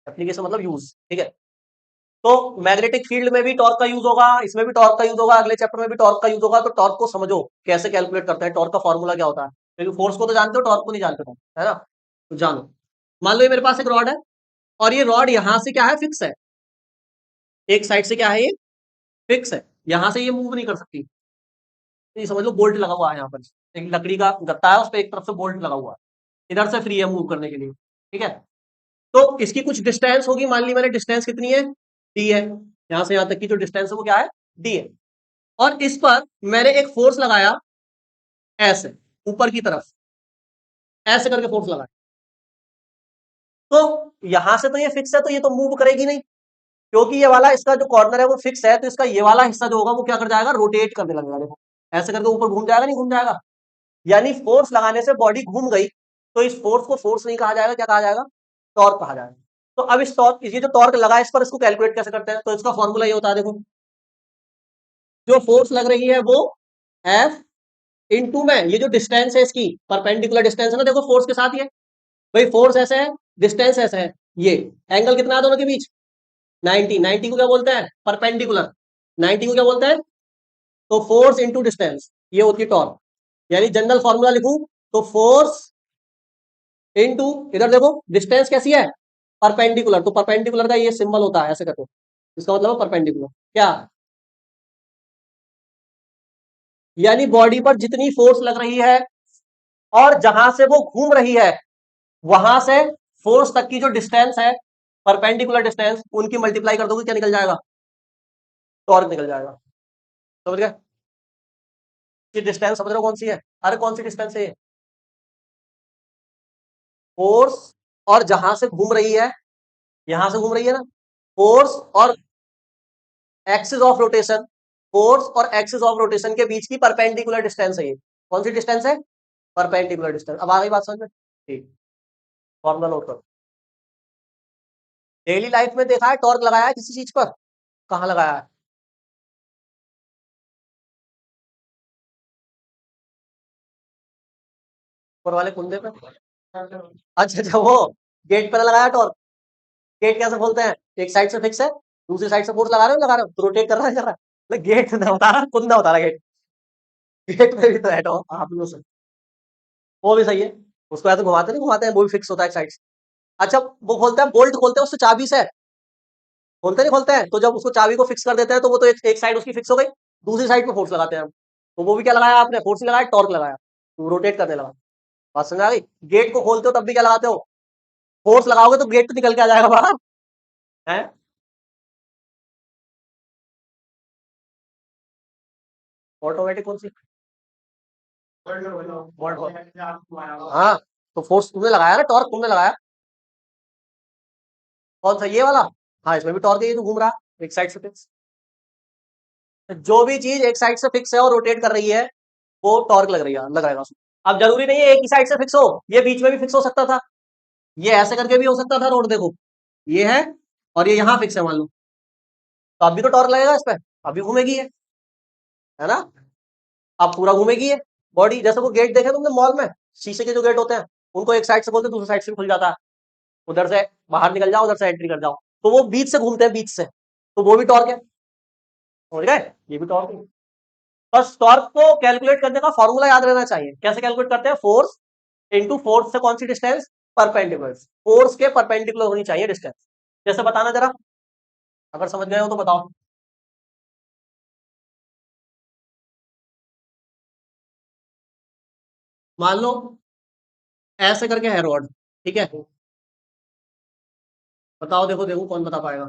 एप्लीकेशन मतलब यूज, ठीक है। तो मैग्नेटिक फील्ड में भी टॉर्क का यूज होगा, इसमें भी टॉर्क का यूज होगा, अगले चैप्टर में भी टॉर्क का यूज होगा। तो टॉर्क को समझो कैसे कैलकुलेट करते हैं, टॉर्क का फॉर्मूला क्या होता है, क्योंकि फोर्स को तो जानते हो, टॉर्क को नहीं जानते तुम, है ना? तो जानो। मान लो ये मेरे पास एक रॉड है, और ये रॉड यहां से क्या है, फिक्स है। एक साइड से क्या है, ये फिक्स है, यहां से ये मूव नहीं कर सकती। तो ये समझ लो बोल्ट लगा हुआ है यहाँ पर, एक लकड़ी का गत्ता है, उस पर एक तरफ से बोल्ट लगा हुआ है, इधर से फ्री है मूव करने के लिए, ठीक है। तो इसकी कुछ डिस्टेंस होगी, मान ली मैंने, डिस्टेंस कितनी है? डी है। यहां से यहां तक की जो डिस्टेंस है वो क्या है? डी है। और इस पर मैंने एक फोर्स लगाया, ऐसे ऊपर की तरफ, ऐसे करके फोर्स लगाया। तो यहां से तो ये फिक्स है, तो ये तो मूव करेगी नहीं, क्योंकि ये वाला इसका जो कॉर्नर है वो फिक्स है, तो इसका ये वाला हिस्सा जो होगा वो क्या कर जाएगा? रोटेट करने लगेगा। देखो ऐसे करके ऊपर घूम जाएगा, नहीं घूम जाएगा? यानी फोर्स लगाने से बॉडी घूम गई, तो इस फोर्स को फोर्स नहीं कहा जाएगा, क्या कहा जाएगा? टॉर्क कहा जाएगा। तो अब इस टॉर्क, ये जो टॉर्क लगा है इस पर, इसको कैलकुलेट कैसे करते हैं? तो इसका फॉर्मूला ये होता है, देखो, जो फोर्स लग रही है वो एफ इनटू में ये जो डिस्टेंस है इसकी परपेंडिकुलर डिस्टेंस है ना, देखो फोर्स के साथ ये, भाई फोर्स ऐसे है, डिस्टेंस ऐसे है, ये एंगल कितना है दोनों के बीच? 90। 90 को क्या बोलते हैं? परपेंडिकुलर। 90 को क्या बोलते हैं? तो फोर्स इंटू डिस्टेंस, ये होती है टॉर्क। यानी जनरल फॉर्मूला लिखूं तो फोर्स इनटू, इधर देखो डिस्टेंस कैसी है? परपेंडिकुलर, तो परपेंडिकुलर का ये सिंबल होता है ऐसे करके, इसका मतलब परपेंडिकुलर क्या, यानी बॉडी पर जितनी फोर्स लग रही है और जहां से वो घूम रही है वहां से फोर्स तक की जो डिस्टेंस है, परपेंडिकुलर डिस्टेंस, उनकी मल्टीप्लाई कर दोगे, क्या निकल जाएगा? टॉर्क निकल जाएगा। समझ गए? ये डिस्टेंस समझ रहे हो कौन सी है? अरे कौन सी डिस्टेंस है ये? फोर्स और जहां से घूम रही है, यहां से घूम रही है ना, फोर्स और एक्सिस ऑफ रोटेशन, फोर्स और एक्सिस ऑफ रोटेशन के बीच की परपेंडिकुलर डिस्टेंस है ये। कौन सी डिस्टेंस है? Perpendicular distance. अब आ गई बात समझ में? ठीक, फॉर्मूला नोट करो। डेली लाइफ में देखा है टॉर्क लगाया है किसी चीज पर? कहां लगाया है? ऊपर वाले कुंदे पे? अच्छा अच्छा, वो गेट पर लगाया टॉर्क। गेट कैसे खोलते हैं? एक साइड से फिक्स है, दूसरी साइड से फोर्स लगा रहे हो तो रोटेट कर रहा है, कर रहा है, गेट ना बता रहा, कुंदा बता रहा, गेट। गेट में भी तो है टॉर्क, आप लोगों से, वो भी सही है। उसको ऐसे घुमाते नहीं घुमाते हैं, वो भी फिक्स होता है एक साइड से। अच्छा, वो खोलते हैं, बोल्ट खोलते हैं उससे चाबी से, खोलते नहीं खोलते हैं, तो जब उसको चाबी को फिक्स कर देते हैं तो वो तो एक साइड उसकी फिक्स हो गई, दूसरी साइड पे फोर्स लगाते हैं हम। तो वो भी क्या लगाया आपने? फोर्स नहीं लगाया, टॉर्क लगाया, तो रोटेट करने लगा। बात समझ आ गई? गेट को खोलते हो तब भी क्या लगाते हो? फोर्स लगाओगे तो गेट तो निकल के आ जाएगा बाहर, है? ऑटोमेटिक कौन सी? हाँ, तो फोर्स तुमने लगाया ना, टॉर्क तुमने लगाया। कौन सा, ये वाला? हाँ, इसमें भी टॉर्क है, ये तो घूम रहा है एक साइड से फिक्स। जो भी चीज एक साइड से फिक्स है और रोटेट कर रही है वो टॉर्क लग रही है, लग रहेगा उसमें। अब जरूरी नहीं है एक ही साइड से फिक्स हो, ये बीच में भी फिक्स हो सकता था, ये ऐसे करके भी हो सकता था, रोड देखो, ये है और ये यहाँ फिक्स है मान लो, तो अब भी तो टॉर्क लगेगा इस पर, अभी घूमेगी है ना? अब पूरा घूमेगी ये बॉडी। जैसे वो गेट देखे तुमने मॉल में, शीशे के जो गेट होते हैं, उनको एक साइड से खोलते हैं, दूसरी साइड से भी खुल जाता है, उधर से बाहर निकल जाओ, उधर से एंट्री कर जाओ, तो वो बीच से घूमते हैं, बीच से, तो वो भी टॉर्क है। समझ गए? ये भी टॉर्क है। बस टॉर्क को कैलकुलेट करने का फॉर्मूला याद रहना चाहिए। कैसे कैलकुलेट करते हैं? फोर्स इंटू फोर्स से कौन सी डिस्टेंस? परपेंडिकुलर। फोर्स के परपेंडिकुलर होनी चाहिए डिस्टेंस। जैसे बताना जरा, अगर समझ गए हो तो बताओ। मान लो ऐसे करके है रॉड, ठीक है, बताओ, देखो देखो कौन बता पाएगा।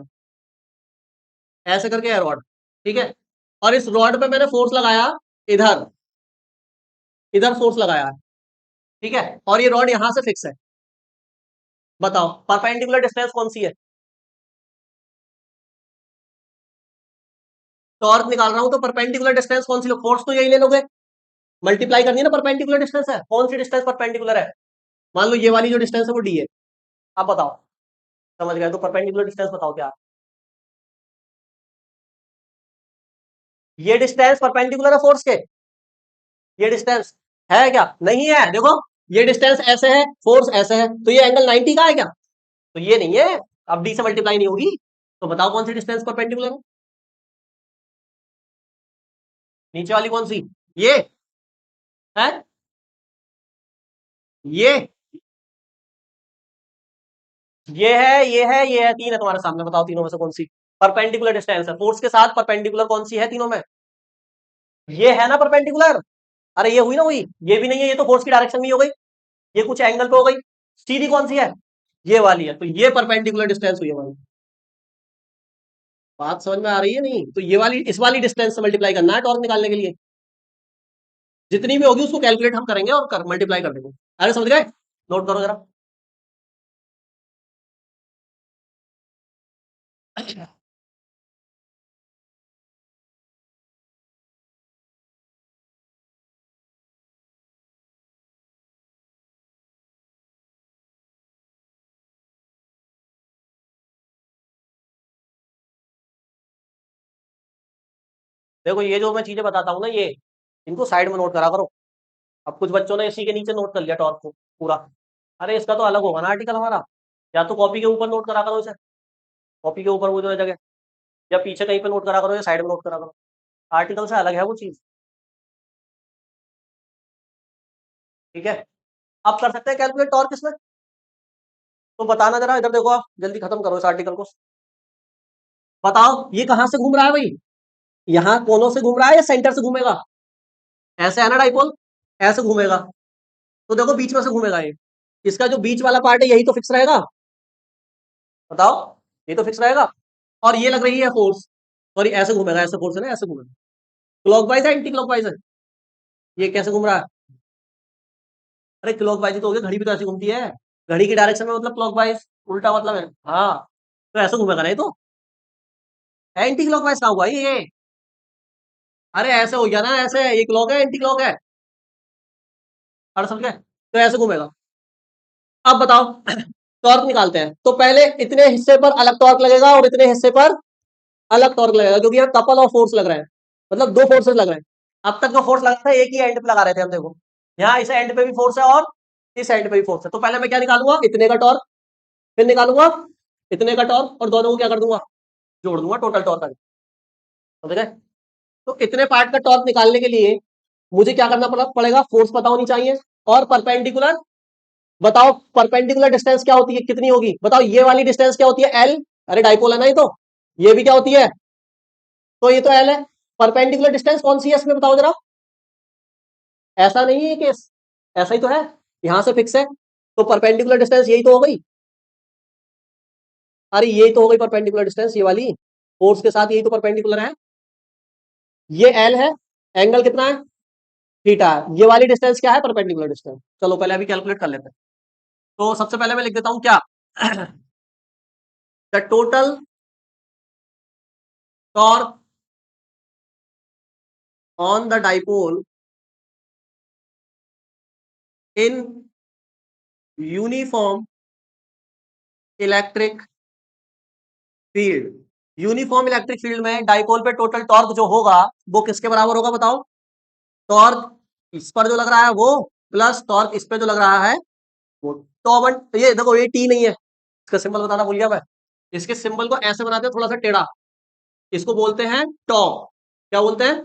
ऐसे करके है रॉड, ठीक है, और इस रॉड पे मैंने फोर्स लगाया, इधर, इधर फोर्स लगाया है, ठीक है, और ये रॉड यहां से फिक्स है। बताओ परपेंडिकुलर डिस्टेंस कौन सी है? टॉर्क निकाल रहा हूं तो परपेंडिकुलर डिस्टेंस कौन सी लो? फोर्स तो यही ले लोगे, मल्टीप्लाई करनी है ना, परपेंडिकुलर डिस्टेंस है, कौन सी डिस्टेंस परपेंडिकुलर है? मान लो ये वाली जो डिस्टेंस है वो डी है। आप बताओ, समझ गए तो परपेंडिकुलर डिस्टेंस बताओ क्या? ये डिस्टेंस परपेंडिकुलर है फोर्स के? ये डिस्टेंस है क्या? नहीं है, देखो, ये डिस्टेंस ऐसे है, फोर्स ऐसे है, तो ये एंगल 90 का है क्या? तो ये नहीं है, अब डी से मल्टीप्लाई नहीं होगी। तो बताओ कौन सी डिस्टेंस परपेंडिकुलर है? नीचे वाली कौन सी? ये है, ये ये है, तीन है तुम्हारे सामने, बताओ तीनों में से कौन सी परपेंडिकुलर डिस्टेंस है फोर्स के साथ? परपेंडिकुलर कौन सी है तीनों में? ये है ना परपेंडिकुलर। अरे ये हुई ना, हुई, ये भी नहीं है, ये तो फोर्स की डायरेक्शन में ही हो गई, ये कुछ एंगल पे हो गई। सीधी कौन सी है? ये वाली है, तो ये परपेंडिकुलर डिस्टेंस हुई हमारी। बात समझ में आ रही है नहीं? तो ये वाली, इस वाली डिस्टेंस से मल्टीप्लाई करना है टॉर्क निकालने के लिए, जितनी भी होगी उसको कैलकुलेट हम करेंगे और मल्टीप्लाई कर देंगे। अरे समझ गए? नोट करो जरा। देखो ये जो मैं चीजें बताता हूँ ना, ये इनको साइड में नोट करा करो। अब कुछ बच्चों ने इसी के नीचे नोट कर लिया टॉर्क को पूरा। अरे इसका तो अलग होगा ना आर्टिकल हमारा, या तो कॉपी के ऊपर नोट करा करो इसे, कॉपी के ऊपर वो जो है जगह, या पीछे कहीं पे नोट करा करो या साइड में नोट करा करो। आर्टिकल से अलग है वो चीज। ठीक है, आप कर सकते हैं कैलकुलेट टॉर्क इसमें। तो बताना जरा, इधर देखो, आप जल्दी खत्म करो इस आर्टिकल को। बताओ ये कहां से घूम रहा है भाई, यहाँ कोनों से घूम रहा है या सेंटर से घूमेगा? ऐसे है ना डाइपोल, ऐसे घूमेगा। तो देखो बीच में से घूमेगा ये, इसका जो बीच वाला पार्ट है यही तो फिक्स रहेगा। बताओ, ये तो फिक्स रहेगा। और ये लग रही है फोर्स, सॉरी ऐसे घूमेगा, ऐसे फोर्स है ना, ऐसे घूमेगा। क्लॉकवाइज है एंटी क्लॉकवाइज है? ये कैसे घूम रहा है? अरे क्लॉकवाइज तो हो गया, घड़ी भी तो ऐसे घूमती है। घड़ी की डायरेक्शन में मतलब क्लॉकवाइज, उल्टा मतलब है। हाँ, तो ऐसे घूमेगा नहीं तो। एंटी क्लॉकवाइज कहाँ हुआ ये? अरे ऐसे हो गया ना, ऐसे ये क्लॉक है, एंटी क्लॉक है। अरे समझ गए, तो ऐसे घूमेगा। अब बताओ टॉर्क निकालते हैं। तो पहले इतने हिस्से पर अलग टॉर्क लगेगा और इतने हिस्से पर अलग टॉर्क लगेगा, क्योंकि यहाँ कपल ऑफ फोर्स लग रहे हैं, मतलब दो फोर्सेस लग रहे हैं। अब तक जो फोर्स लगा था एक ही एंड पे लगा रहे थे हम, देखो यहाँ इस एंड पे भी फोर्स है और इस एंड पे भी फोर्स है। तो पहले मैं क्या निकालूंगा, इतने का टॉर्क, फिर निकालूंगा इतने का टॉर्क, और दोनों को क्या कर दूंगा, जोड़ दूंगा, टोटल टॉर्क। समझ गए? तो इतने पार्ट का टॉर्क निकालने के लिए मुझे क्या करना पड़ेगा, फोर्स पता होनी चाहिए, और परपेंडिकुलर। बताओ परपेंडिकुलर डिस्टेंस क्या होती है, कितनी होगी बताओ, ये वाली डिस्टेंस क्या होती है, एल। अरे डाइपोल है ना ये तो, ये भी क्या होती है, तो ये तो एल है। परपेंडिकुलर डिस्टेंस कौन सी है इसमें बताओ जरा। ऐसा नहीं है केस, ऐसा ही तो है, यहां से फिक्स है। तो परपेंडिकुलर डिस्टेंस यही तो हो गई। अरे यही तो हो गई परपेंडिकुलर डिस्टेंस, ये वाली फोर्स के साथ यही तो परपेंडिकुलर है। ये एल है, एंगल कितना है, थीटा है। ये वाली डिस्टेंस क्या है, परपेंडिकुलर डिस्टेंस। चलो पहले अभी कैलकुलेट कर लेते हैं। तो सबसे पहले मैं लिख देता हूं क्या, the total torque on the dipole in uniform electric field. Uniform electric field में डाइपोल पे टोटल टॉर्क जो होगा वो किसके बराबर होगा बताओ। टॉर्क इस पर जो लग रहा है वो, प्लस टॉर्क इस पे जो लग रहा है वो। तो वन, ये देखो ये टी नहीं है, इसका सिंबल बताना भूल गया मैं। इसके सिंबल को ऐसे बनाते हैं थोड़ा सा टेढ़ा, इसको बोलते हैं टॉ। क्या बोलते हैं,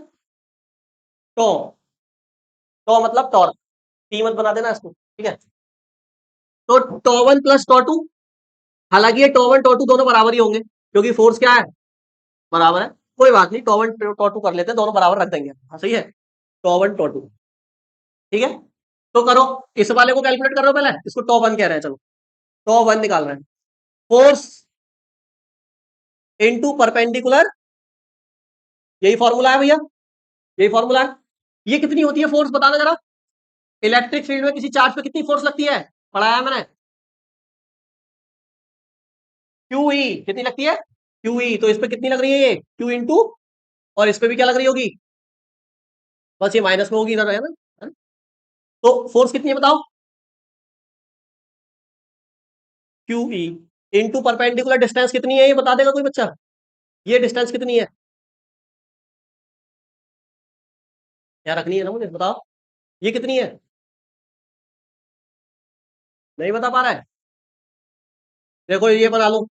टॉ। टॉ मतलब टॉर्क, टी मत बना देना इसको, ठीक है। तो टॉ वन प्लस टॉ टू, हालांकि ये टॉ वन टॉ टू दोनों बराबर ही होंगे, क्योंकि फोर्स क्या है, बराबर है। कोई बात नहीं, टॉ वन टॉ टू कर लेते हैं, दोनों बराबर रख देंगे। हाँ सही है, टॉ वन टॉ टू। ठीक है, तो करो, इस वाले को कैलकुलेट कर रहे हो पहले, इसको टॉ वन कह रहे हैं, चलो टॉ वन निकाल रहे हैं। फोर्स इनटू परपेंडिकुलर, यही फॉर्मूला है भैया, यही फॉर्मूला है। ये कितनी होती है फोर्स बताना जरा, इलेक्ट्रिक फील्ड में किसी चार्ज पे कितनी फोर्स लगती है, पढ़ाया है मैंने। क्यू ई कितनी लगती है, क्यू ई। तो इस पे कितनी लग रही है, ये क्यू इंटू, और इस पे भी क्या लग रही होगी, बस ये माइनस में होगी इधर, है ना, है ना? तो फोर्स कितनी है बताओ, Q E into perpendicular distance कितनी है, ये बता देगा कोई बच्चा, ये डिस्टेंस कितनी है, क्या रखनी है ना मुझे, बताओ ये कितनी है। नहीं बता पा रहा है, देखो ये बना लो,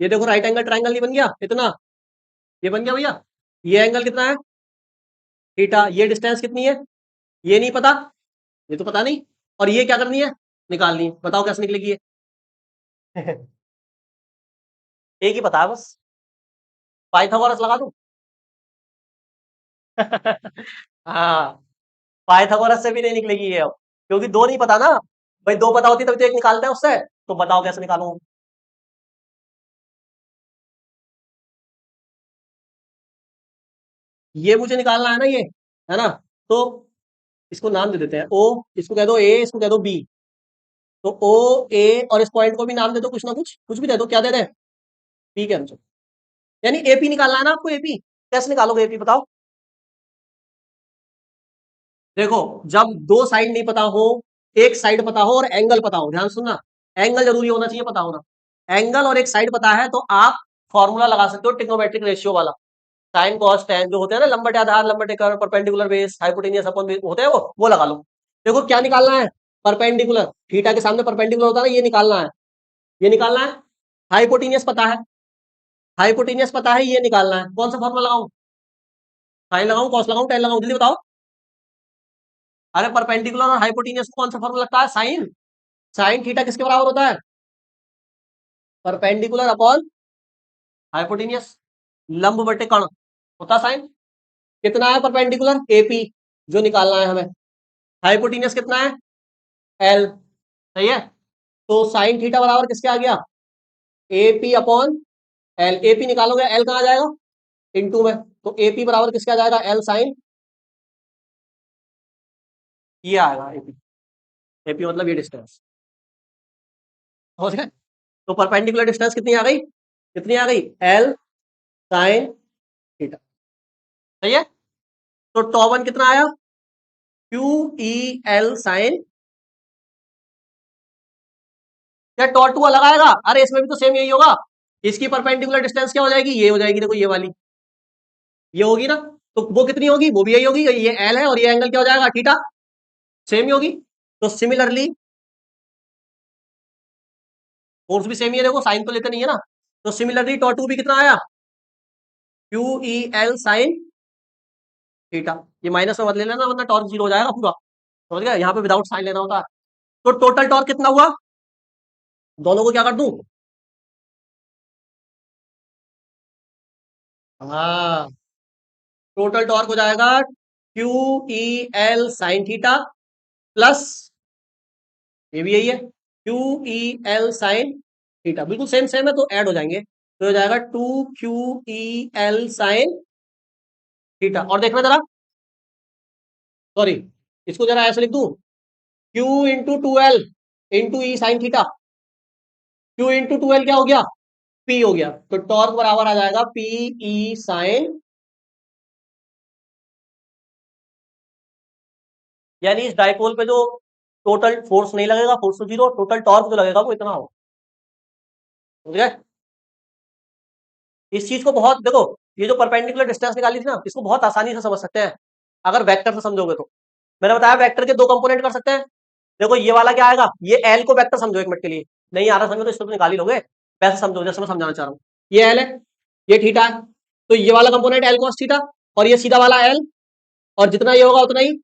ये देखो राइट एंगल ट्राइंगल नहीं बन गया इतना, ये बन गया भैया। ये एंगल कितना है, थीटा। ये डिस्टेंस कितनी है, ये नहीं पता, ये तो पता नहीं। और ये क्या करनी है, निकालनी है। बताओ कैसे निकलेगी ये। एक ही पता है बस, पाइथागोरस लगा दूं। हाँ, पाइथागोरस से भी नहीं निकलेगी ये अब, क्योंकि दो नहीं पता ना। भाई दो पता होती तभी तो एक निकालते हैं उससे। तो बताओ कैसे निकालूं। ये मुझे निकालना है ना ये, है ना। तो इसको नाम दे देते हैं ओ, इसको कह दो ए, इसको कह दो बी। तो ओ ए, और इस पॉइंट को भी नाम दे दो कुछ ना कुछ, कुछ भी दे दो, क्या दे दे, पी के आंसर। यानी एपी निकालना है ना आपको, एपी कैसे निकालोगे, एपी बताओ। देखो जब दो साइड नहीं पता हो, एक साइड पता हो और एंगल पता हो, ध्यान सुनना, एंगल जरूरी होना चाहिए पता होना। एंगल और एक साइड पता है तो आप फॉर्मूला लगा सकते हो ट्रिग्नोमेट्रिक रेशियो वाला। साइन कॉस टेन जो होते हैं ना, लंबट आधार, लंबट एकर, परपेंडिकुलर बेस, हाइपोटेनियस अपन बेस होते हैं, वो लगा लो। देखो क्या निकालना है, परपेंडिकुलर, थीटा के सामने परपेंडिकुलर होता है ना, ये निकालना है, ये निकालना है। हाइपोटेनियस पता है, हाइपोटेनियस पता है, ये निकालना है। कौन सा फॉर्मूला लगाऊं, साइन लगाऊं, कॉस लगाऊं, टेन लगाऊं, जल्दी बताओ। अरे परपेंडिकुलर और हाइपोटेनियस को कौन सा फॉर्मूला लगता है, साइन। साइन थीटा किसके बराबर होता है, परपेंडिकुलर अपॉन हाइपोटेनियस, लंब बटे कर्ण होता साइन। कितना है परपेंडिकुलर, एपी, जो निकालना है हमें। हाइपोटेनियस कितना है, एल, सही है। तो साइन थीटा बराबर किसके आ गया, एपी अपॉन एल। एपी निकालोगे, एल कहां जाएगा, इनटू में, तो एपी बराबर किसके आ जाएगा, एल साइन, ये आएगा एपी। एपी मतलब ये डिस्टेंस, समझ गए। तो परपेंडिकुलर डिस्टेंस कितनी आ गई, कितनी आ गई, एल साइन थीटा, सही है। तो टॉ1 कितना आया, क्यू ई एल साइन, या टॉ2 अलग आएगा, अरे इसमें भी तो सेम यही होगा। इसकी परपेंडिकुलर डिस्टेंस क्या हो जाएगी, ये हो जाएगी, देखो ये वाली, ये होगी ना, तो वो कितनी होगी, वो भी यही होगी, ये एल है और ये एंगल क्या हो जाएगा, थीटा, सेम ही होगी। तो सिमिलरली फोर्स भी सेम ही है, देखो साइन तो लेते नहीं है ना। तो सिमिलरली टॉ2 भी कितना आया, Q E L sine theta, ये माइनस में बदले लेना वरना टॉर्क जीरो हो जाएगा पूरा, समझ गया, यहाँ पे विदाउट साइन लेना होता है। तो टोटल टॉर्क कितना हुआ, दोनों को क्या कर दूं, हाँ, टोटल टॉर्क हो जाएगा Q E L sine theta plus, ये भी यही है, Q E L sine theta, बिल्कुल सेम सेम है तो ऐड हो जाएंगे, तो हो जाएगा 2 QE L साइन थीटा। और देखना जरा, सॉरी, इसको जरा ऐसे लिख दूं, Q into 2L into e sine theta, Q into 2L क्या हो गया, P हो गया, तो टॉर्क बराबर आ जाएगा पी ई साइन, यानी इस डाइपोल पे जो टोटल फोर्स नहीं लगेगा, फोर्स तो जीरो, टोटल टॉर्क जो लगेगा वो इतना हो, समझ गए। इस चीज को बहुत देखो, ये जो परपेंडिकुलर डिस्टेंस निकाली थी ना, इसको बहुत आसानी से समझ सकते हैं अगर वेक्टर से समझोगे तो। मैंने बताया वेक्टर के दो कंपोनेंट कर सकते हैं, देखो ये वाला क्या आएगा, ये एल को वेक्टर समझो एक मिनट के लिए, नहीं आ रहा समझो तो इसको तो निकाल ही लोगे, वैसे समझो जैसे मैं समझाना चाह रहा हूँ। ये एल है, ये थीटा है, तो ये वाला कंपोनेंट एल कॉस थीटा, और ये सीधा वाला एल, और जितना ये होगा उतना ही,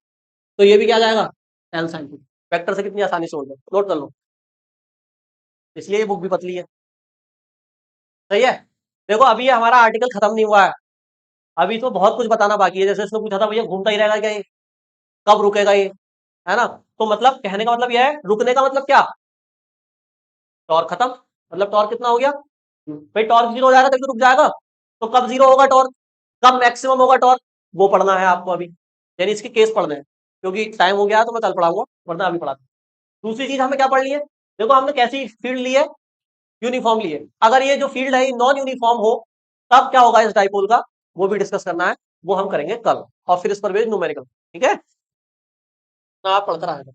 तो ये भी क्या जाएगा, एल साइन थीटा। वेक्टर से कितनी आसानी से नोट कर लो, इसलिए ये बुक भी पतली है, सही है। देखो अभी ये हमारा आर्टिकल खत्म नहीं हुआ है, अभी तो बहुत कुछ बताना बाकी है। जैसे इसने पूछा था भैया घूमता ही रहेगा क्या ये, कब रुकेगा ये, है ना। तो मतलब कहने का मतलब यह है, रुकने का मतलब क्या, टॉर्क खत्म, मतलब टॉर्क कितना हो गया, भाई टॉर्क जीरो हो जाएगा तभी तो रुक जाएगा। तो कब जीरो होगा टॉर्क, कब मैक्सिमम होगा टॉर्क, वो पढ़ना है आपको अभी, यानी इसके केस पढ़ने हैं, क्योंकि टाइम हो गया तो मैं कल पढ़ाऊंगा, वरना अभी पढ़ा। दूसरी चीज हमें क्या पढ़ ली है, देखो हमने कैसी फील्ड ली है, यूनिफॉर्म ली है। अगर ये जो फील्ड है नॉन यूनिफॉर्म हो तब क्या होगा इस डाइपोल का, वो भी डिस्कस करना है, वो हम करेंगे कल, और फिर इस पर भी न्यूमेरिकल, ठीक है ना, आप पढ़कर आएगा।